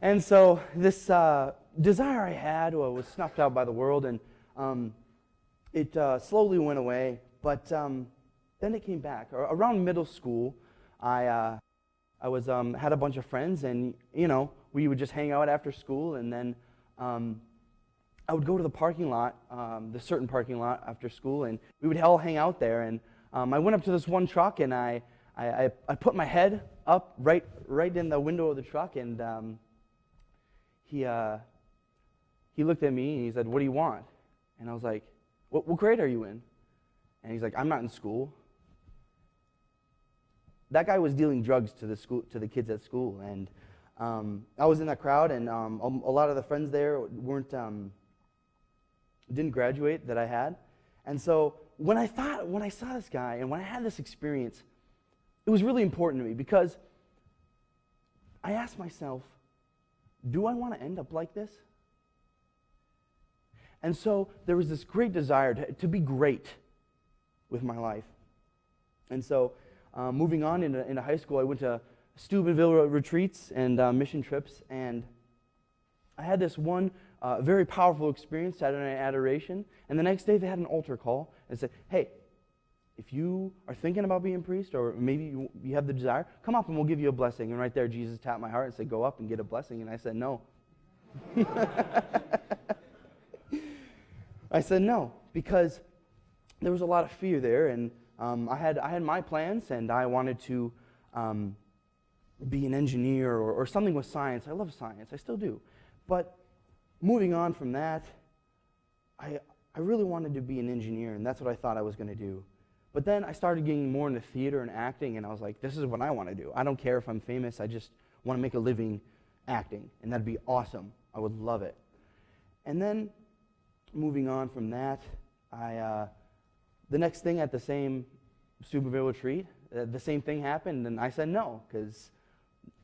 And so this desire I had was snuffed out by the world, and it slowly went away. But then it came back. Around middle school, I was had a bunch of friends, and we would just hang out after school, and then I would go to the parking lot, the certain parking lot after school, and we would all hang out there. And I went up to this one truck, and I put my head up right in the window of the truck, and he looked at me and he said, "What do you want?" And I was like, "What grade are you in?" And he's like, "I'm not in school." That guy was dealing drugs to the kids at school, and I was in that crowd, and a lot of the friends there didn't graduate that I had. And so when I saw this guy and when I had this experience, it was really important to me, because I asked myself, do I want to end up like this? And so there was this great desire to be great with my life. And so moving on into high school, I went to Steubenville retreats and mission trips, and I had this one very powerful experience, Saturday night adoration, and the next day they had an altar call and said, "Hey, if you are thinking about being a priest, or maybe you have the desire, come up and we'll give you a blessing." And right there, Jesus tapped my heart and said, "Go up and get a blessing." And I said, "No." I said no, because there was a lot of fear there, and I had my plans, and I wanted to be an engineer or something with science. I love science, I still do. But moving on from that, I really wanted to be an engineer, and that's what I thought I was going to do. But then I started getting more into theater and acting, and I was like, this is what I want to do. I don't care if I'm famous, I just want to make a living acting, and that'd be awesome. I would love it. And then moving on from that, the next thing at the same Steubenville retreat, the same thing happened, and I said no, because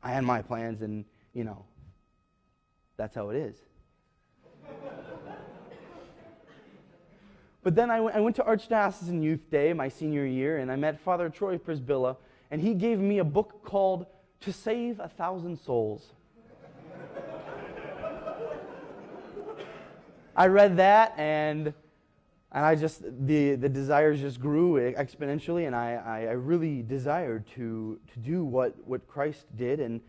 I had my plans, and that's how it is. But then I went to Archdiocesan Youth Day my senior year, and I met Father Troy Prisbilla, and he gave me a book called To Save 1,000 Souls. I read that, and I just, the desires just grew exponentially, and I really desired to do what Christ did, and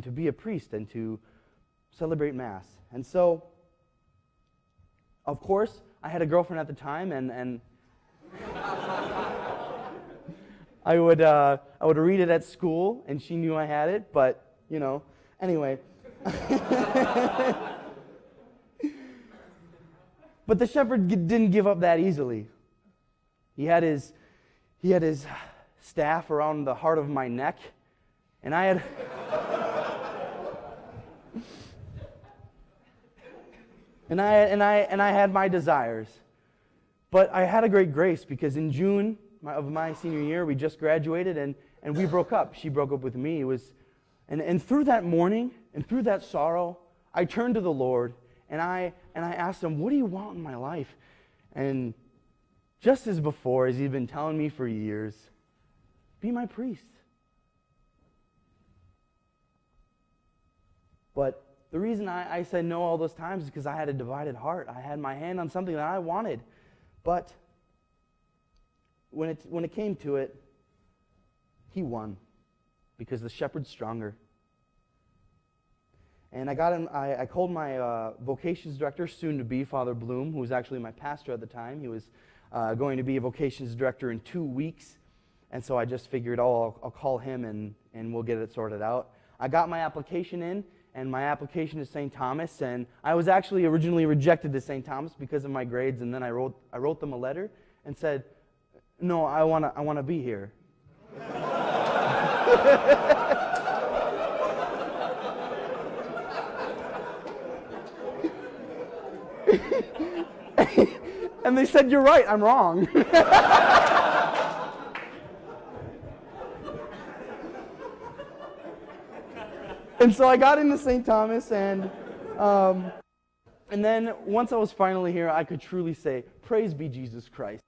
to be a priest, and to celebrate Mass. And so, of course, I had a girlfriend at the time, and I would read it at school, and she knew I had it, but, anyway. But the shepherd didn't give up that easily. He had his staff around the heart of my neck, and I had and I had my desires. But I had a great grace, because in June of my senior year, we just graduated, and we broke up. She broke up with me. It was, and through that mourning and through that sorrow, I turned to the Lord, and I asked him, "What do you want in my life?" And just as before, as he'd been telling me for years, be my priest. But the reason I said no all those times is because I had a divided heart. I had my hand on something that I wanted. But when it came to it, he won, because the shepherd's stronger. And I called my vocations director, soon to be Father Bloom, who was actually my pastor at the time. He was going to be a vocations director in 2 weeks. And so I just figured, I'll call him and we'll get it sorted out. I got my application in, and my application to St. Thomas, and I was actually originally rejected to St. Thomas because of my grades, and then I wrote them a letter and said, "No, I want to be here." And they said, "You're right, I'm wrong." And so I got into St. Thomas, and then once I was finally here, I could truly say, "Praise be Jesus Christ."